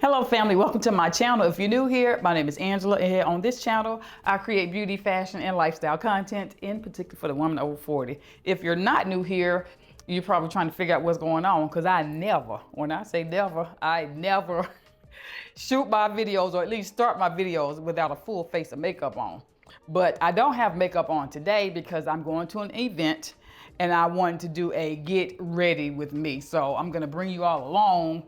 Hello family, welcome to my channel. If you're new here, my name is Angela, and here on this channel, I create beauty, fashion, and lifestyle content, in particular for the woman over 40. If you're not new here, you're probably trying to figure out what's going on, because I never, when I say never, I never shoot my videos, or at least start my videos without a full face of makeup on. But I don't have makeup on today because I'm going to an event and I wanted to do a get ready with me. So I'm gonna bring you all along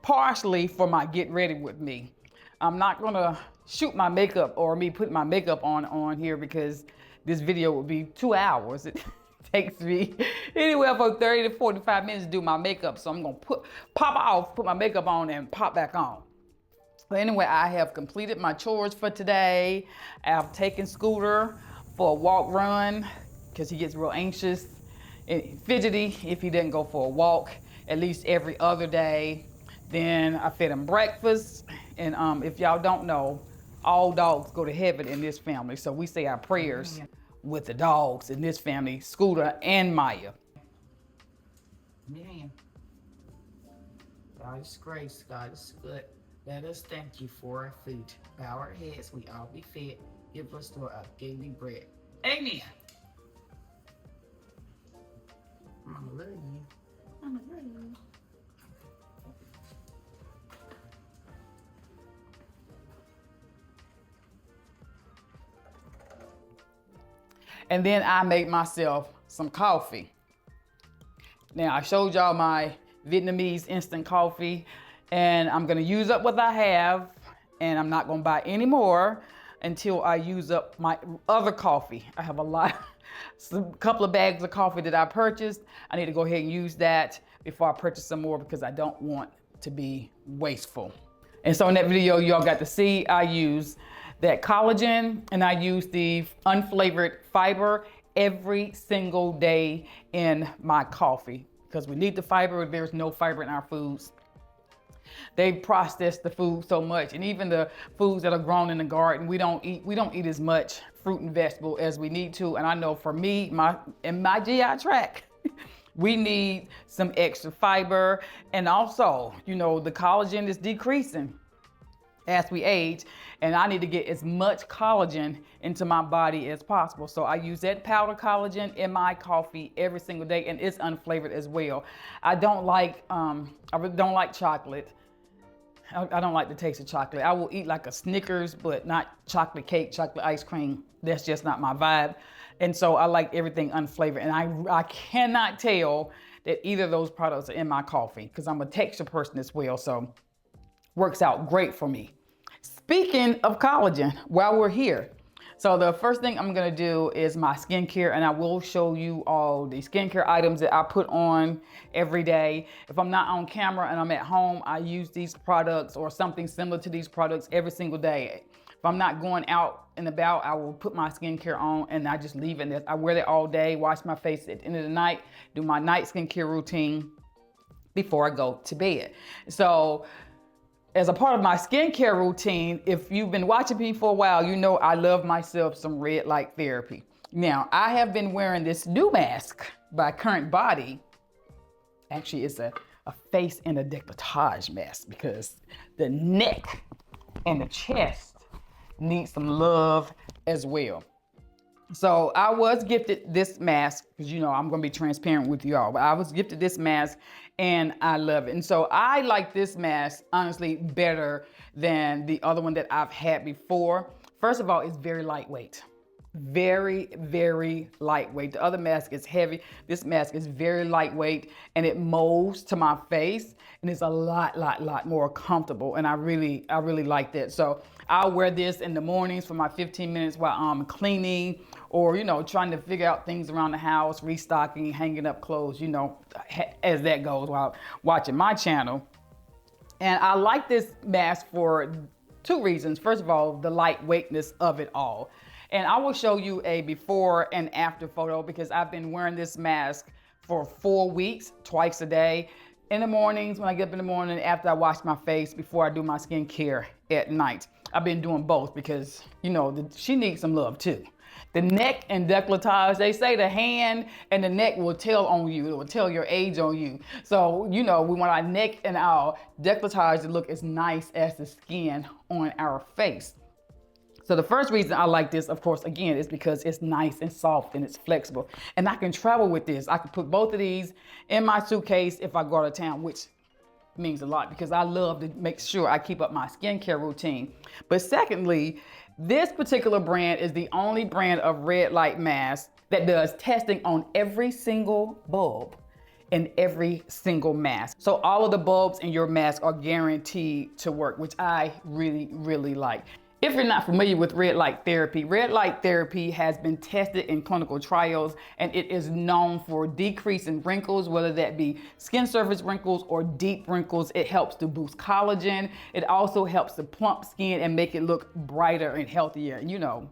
partially for my get ready with me. I'm not gonna shoot my makeup or me put my makeup on here because this video would be 2 hours. It takes me anywhere from 30 to 45 minutes to do my makeup. So I'm gonna pop off, put my makeup on and pop back on. But anyway, I have completed my chores for today. I've taken Scooter for a walk run because he gets real anxious and fidgety if he didn't go for a walk at least every other day. Then I fed him breakfast. And if y'all don't know, all dogs go to heaven in this family. So we say our prayers with the dogs in this family, Scooter and Maya. Man, God is grace, God is good. Let us thank you for our food. Bow our heads, we all be fed. Give us to our daily bread. Amen. Mama love you. Mama love you. And then I made myself some coffee. Now I showed y'all my Vietnamese instant coffee, and I'm gonna use up what I have, and I'm not gonna buy any more until I use up my other coffee. I have a couple of bags of coffee that I purchased. I need to go ahead and use that before I purchase some more because I don't want to be wasteful. And so in that video, y'all got to see I use that collagen and I use the unflavored fiber every single day in my coffee because we need the fiber. There's no fiber in our foods. They process the food so much, and even the foods that are grown in the garden, we don't eat as much fruit and vegetable as we need to. And I know for me, in my GI tract, we need some extra fiber. And also, you know, the collagen is decreasing as we age, and I need to get as much collagen into my body as possible. So I use that powder collagen in my coffee every single day, and it's unflavored as well. I don't like chocolate. I don't like the taste of chocolate. I will eat like a Snickers, but not chocolate cake, chocolate ice cream. That's just not my vibe. And so I like everything unflavored, and I cannot tell that either of those products are in my coffee because I'm a texture person as well, so works out great for me. Speaking of collagen, while we're here, so the first thing I'm gonna do is my skincare, and I will show you all the skincare items that I put on every day. If I'm not on camera and I'm at home, I use these products or something similar to these products every single day. If I'm not going out and about, I will put my skincare on and I just leave it there. I wear that all day, wash my face at the end of the night, do my night skincare routine before I go to bed. So as a part of my skincare routine, if you've been watching me for a while, you know I love myself some red light therapy. Now, I have been wearing this new mask by Current Body. Actually, it's a face and a décolletage mask because the neck and the chest need some love as well. So I was gifted this mask because, you know, I'm going to be transparent with y'all, but I was gifted this mask and I love it. And so I like this mask, honestly, better than the other one that I've had before. First of all, it's very lightweight. Very, very lightweight. The other mask is heavy. This mask is very lightweight and it molds to my face and it's a lot more comfortable. And I really like that. So I'll wear this in the mornings for my 15 minutes while I'm cleaning or, you know, trying to figure out things around the house, restocking, hanging up clothes, you know, as that goes while watching my channel. And I like this mask for 2 reasons. First of all, the lightweightness of it all. And I will show you a before and after photo because I've been wearing this mask for 4 weeks, twice a day. In the mornings, when I get up in the morning, after I wash my face, before I do my skincare at night. I've been doing both because, you know, she needs some love too. The neck and décolletage, they say the hand and the neck will tell on you. It will tell your age on you. So, you know, we want our neck and our décolletage to look as nice as the skin on our face. So the first reason I like this, of course, again, is because it's nice and soft and it's flexible. And I can travel with this. I can put both of these in my suitcase if I go out of town, which means a lot because I love to make sure I keep up my skincare routine. But secondly, this particular brand is the only brand of red light mask that does testing on every single bulb in every single mask. So all of the bulbs in your mask are guaranteed to work, which I really, really like. If you're not familiar with red light therapy has been tested in clinical trials, and it is known for decreasing wrinkles, whether that be skin surface wrinkles or deep wrinkles. It helps to boost collagen. It also helps to plump skin and make it look brighter and healthier. You know,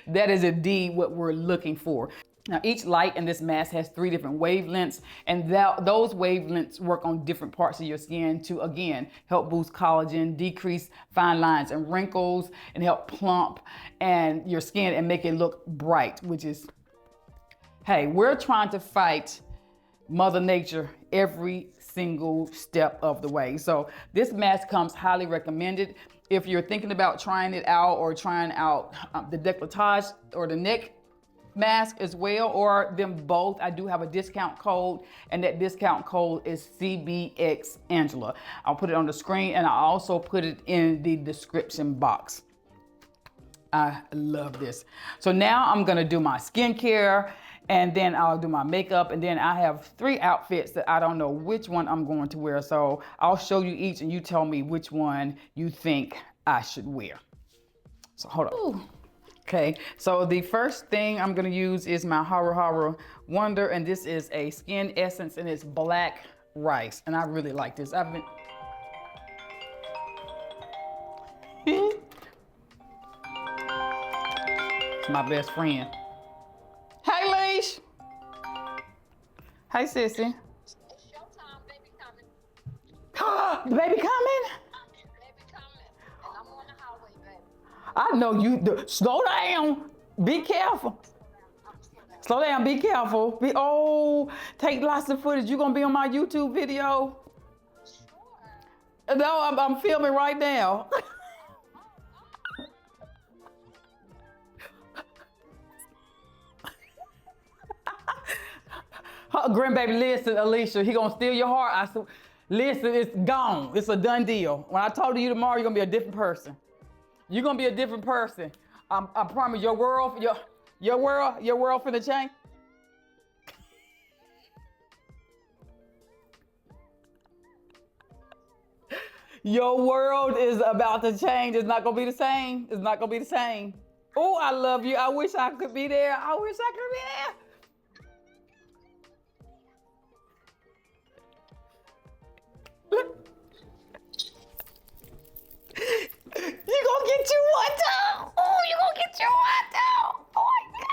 that is indeed what we're looking for. Now, each light in this mask has 3 different wavelengths, and those wavelengths work on different parts of your skin to, again, help boost collagen, decrease fine lines and wrinkles, and help plump and your skin and make it look bright, which is, hey, we're trying to fight Mother Nature every single step of the way. So this mask comes highly recommended. If you're thinking about trying it out or trying out the décolletage or the neck mask as well, or them both, I do have a discount code, and that discount code is CBX Angela. I'll put it on the screen, and I'll also put it in the description box. I love this. So now I'm gonna do my skincare, and then I'll do my makeup, and then I have 3 outfits that I don't know which one I'm going to wear. So I'll show you each, and you tell me which one you think I should wear. So hold on. Ooh. Okay, so the first thing I'm gonna use is my Hara Wonder, and this is a skin essence, and it's black rice, and I really like this. I've been it's my best friend. Hey, Leash. Hey, sissy. It's showtime, baby coming. Baby coming? Baby coming. And I'm on the highway, baby. I know you. Slow down. Be careful. Slow down. Be careful. Take lots of footage. You gonna be on my YouTube video? Sure. No, I'm filming right now. Grandbaby, listen, Alicia, he gonna steal your heart. I said, listen, it's gone. It's a done deal. When I talk to you tomorrow, you're gonna be a different person. You're gonna be a different person. I promise your world finna change. Your world is about to change. It's not gonna be the same. It's not gonna be the same. Oh, I love you. I wish I could be there. I wish I could be there. You gonna get you one too. Oh, you gonna get you one too. Oh my God.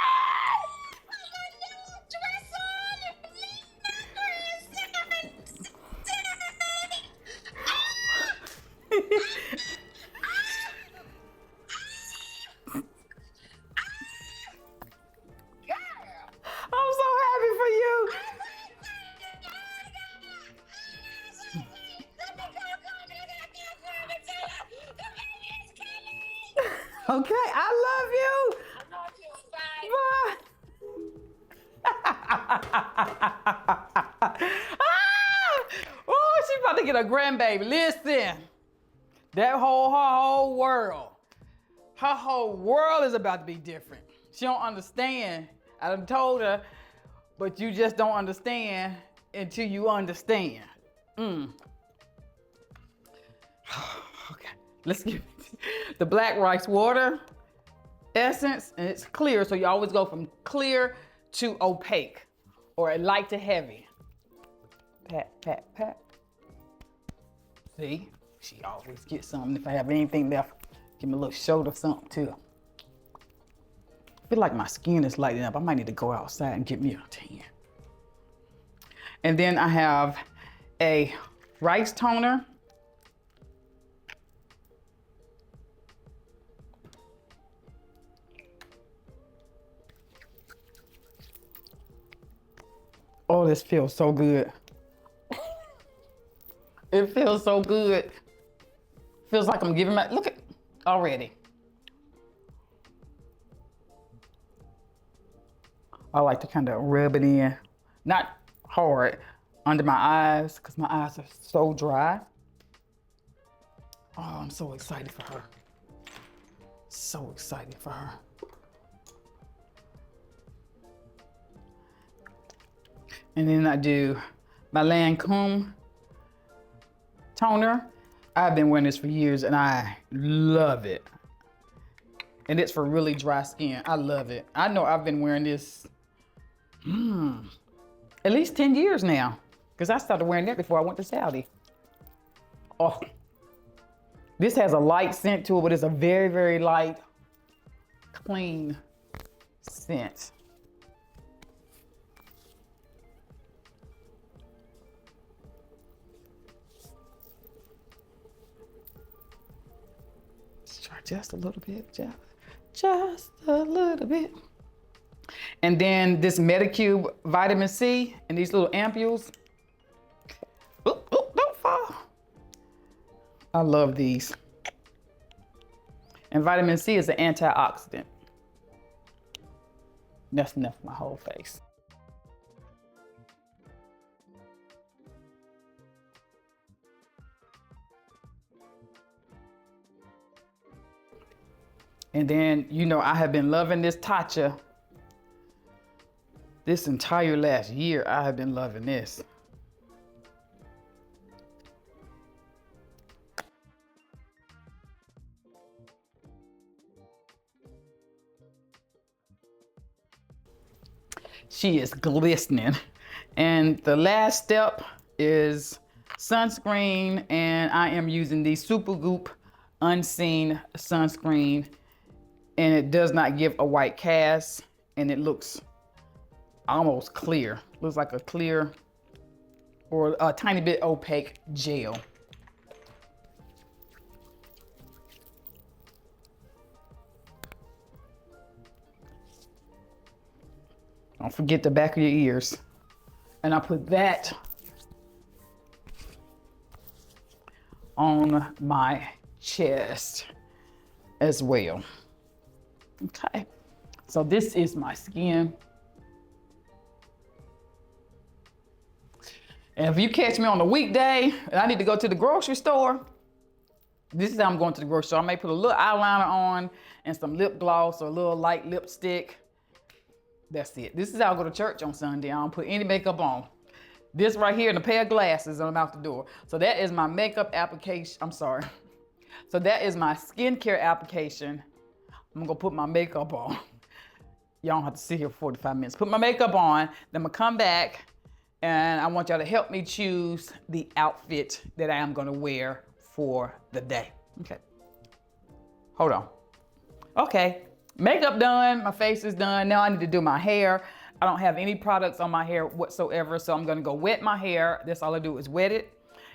I'm so happy for you. Okay, I love you. I love you. Bye. Oh, she's about to get a grandbaby. Listen, her whole world is about to be different. She don't understand. I done told her, but you just don't understand until you understand. Okay, let's give it the black rice water essence, and it's clear, so you always go from clear to opaque or light to heavy. Pat, pat, pat. See, she always gets something. If I have anything left, give me a little shoulder something too. I feel like my skin is lighting up. I might need to go outside and get me a tan. And then I have a rice toner. Oh, this feels so good. It feels so good. Feels like I'm giving my, look at, already. I like to kind of rub it in, not hard, under my eyes, because my eyes are so dry. Oh, I'm so excited for her. So excited for her. And then I do my Lancome toner. I've been wearing this for years and I love it. And it's for really dry skin. I love it. I know I've been wearing this at least 10 years now, because I started wearing that before I went to Saudi. Oh, this has a light scent to it, but it's a very, very light, clean scent. Let's try just a little bit, just a little bit. And then this Medicube vitamin C and these little ampules. Oop, oop, don't fall. I love these. And vitamin C is an antioxidant. That's enough for my whole face. And then, you know, I have been loving this Tatcha. This entire last year, I have been loving this. She is glistening. And the last step is sunscreen, and I am using the Supergoop Unseen sunscreen, and it does not give a white cast, and it looks almost clear. Looks like a clear or a tiny bit opaque gel. Don't forget the back of your ears. And I put that on my chest as well. Okay, so this is my skin. And if you catch me on a weekday and I need to go to the grocery store, this is how I'm going to the grocery store. I may put a little eyeliner on and some lip gloss or a little light lipstick. That's it. This is how I go to church on Sunday. I don't put any makeup on. This right here and a pair of glasses and I'm out the door. So that is my makeup application. I'm sorry. So that is my skincare application. I'm gonna put my makeup on. Y'all don't have to sit here for 45 minutes. Put my makeup on, then I'm gonna come back and I want y'all to help me choose the outfit that I am gonna wear for the day. Okay. Hold on. Okay. Makeup done, my face is done. Now I need to do my hair. I don't have any products on my hair whatsoever, so I'm gonna go wet my hair. That's all I do is wet it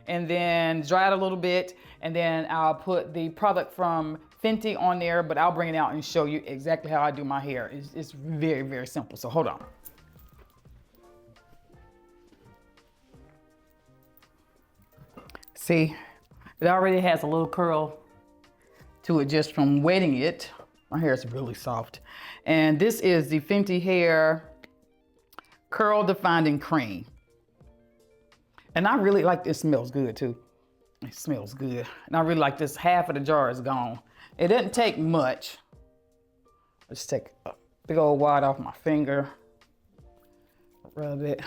and then dry it a little bit, and then I'll put the product from Fenty on there, but I'll bring it out and show you exactly how I do my hair. It's very, very simple, so hold on. See, it already has a little curl to it just from wetting it. My hair is really soft. And this is the Fenty Hair Curl Defining Cream. And I really like this. It smells good too. It smells good. And I really like this. Half of the jar is gone. It doesn't take much. Let's take a big old wad off my finger. Rub it.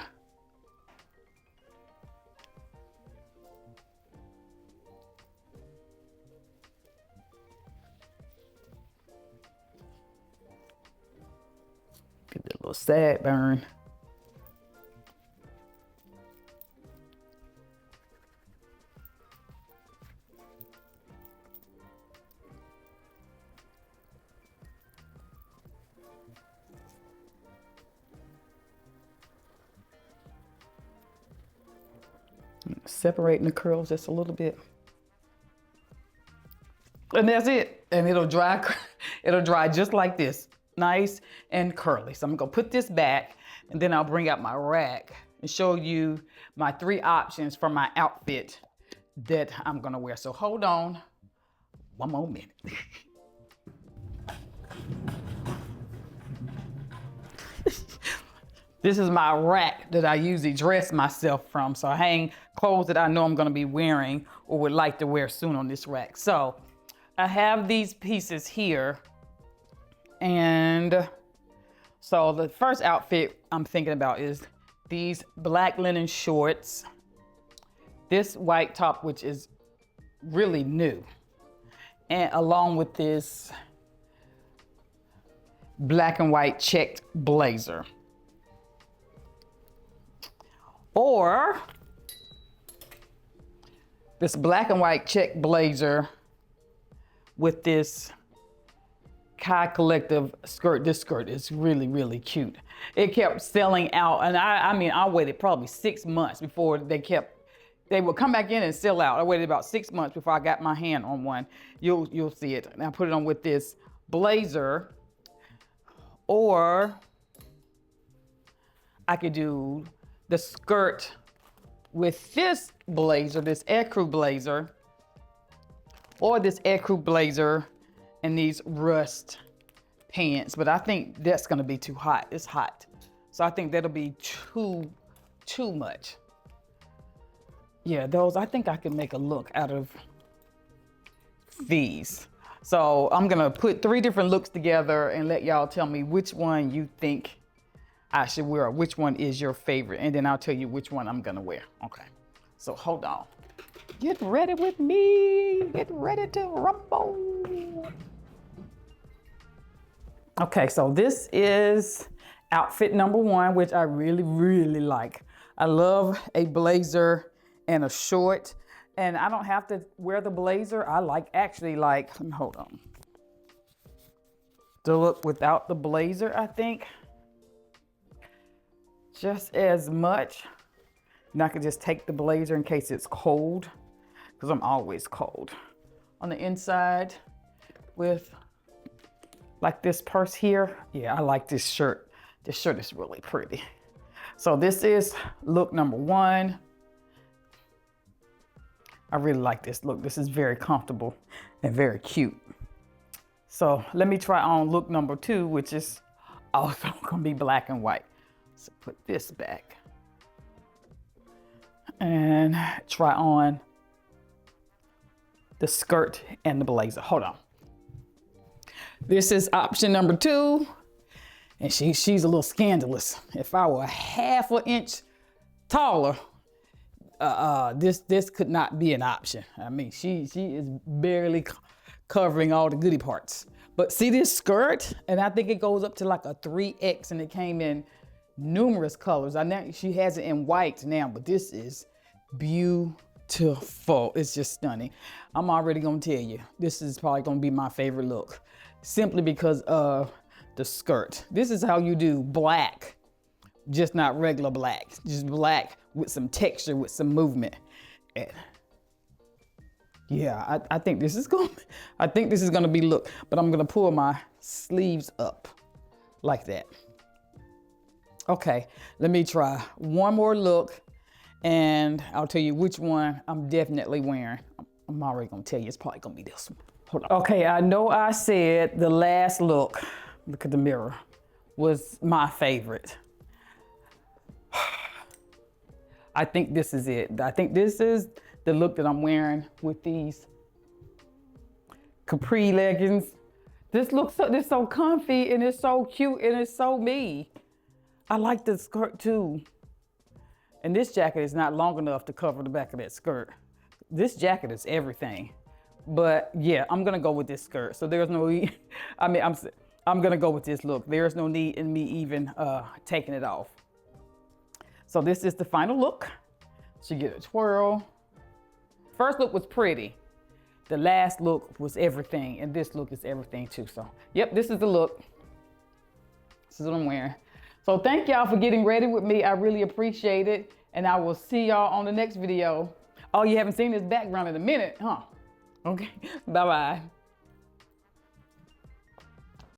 Get that little sad burn. Separating the curls just a little bit. And that's it. And it'll dry just like this. Nice and curly. So I'm gonna put this back and then I'll bring out my rack and show you my 3 options for my outfit that I'm gonna wear. So hold on one more minute. This is my rack that I usually dress myself from. So I hang clothes that I know I'm gonna be wearing or would like to wear soon on this rack. So I have these pieces here. And so the first outfit I'm thinking about is these black linen shorts, this white top, which is really new, and along with this black and white checked blazer. Or this black and white check blazer with this Kai Collective skirt. This skirt is really, really cute. It kept selling out, and I waited probably 6 months before they would come back in and sell out. I waited about 6 months before I got my hand on one. You'll see it. And I put it on with this blazer, or I could do the skirt with this blazer, this aircrew blazer, or this aircrew blazer and these rust pants. But I think that's gonna be too hot. It's hot. So I think that'll be too much. Yeah, those, I think I can make a look out of these. So I'm gonna put 3 different looks together and let y'all tell me which one you think I should wear, or which one is your favorite, and then I'll tell you which one I'm gonna wear. Okay, so hold on. Get ready with me. Get ready to rumble. Okay, so this is outfit number 1, which I really, really like. I love a blazer and a short, and I don't have to wear the blazer. I actually like, hold on. The look without the blazer, I think, just as much. And I could just take the blazer in case it's cold, because I'm always cold. On the inside with like this purse here. Yeah, I like this shirt. This shirt is really pretty. So this is look number 1. I really like this look. This is very comfortable and very cute. So let me try on look number 2, which is also gonna be black and white. So put this back and try on the skirt and the blazer. Hold on. This is option number 2, and she's a little scandalous. If I were half an inch taller, this could not be an option. I mean, she is barely covering all the goodie parts. But see this skirt, and I think it goes up to like a 3X, and it came in numerous colors. I know she has it in white now, but this is beautiful. It's just stunning. I'm already gonna tell you, this is probably gonna be my favorite look, simply because of the skirt. This is how you do black, just not regular black, just black with some texture, with some movement. And yeah, I think this is gonna be look, but I'm gonna pull my sleeves up like that. Okay, let me try one more look, and I'll tell you which one I'm definitely wearing. I'm already gonna tell you, it's probably gonna be this one. Hold on. Okay, I know I said the last look at the mirror, was my favorite. I think this is it. I think this is the look that I'm wearing with these capri leggings. This looks so comfy, and it's so cute, and it's so me. I like the skirt too. And this jacket is not long enough to cover the back of that skirt. This jacket is everything. But yeah, I'm gonna go with this skirt. So there's no, I'm gonna go with this look. There's no need in me even taking it off. So this is the final look. So you get a twirl. First look was pretty. The last look was everything, and this look is everything too. So yep, this is the look. This is what I'm wearing. So thank y'all for getting ready with me. I really appreciate it. And I will see y'all on the next video. Oh, you haven't seen this background in a minute, huh? Okay, bye-bye.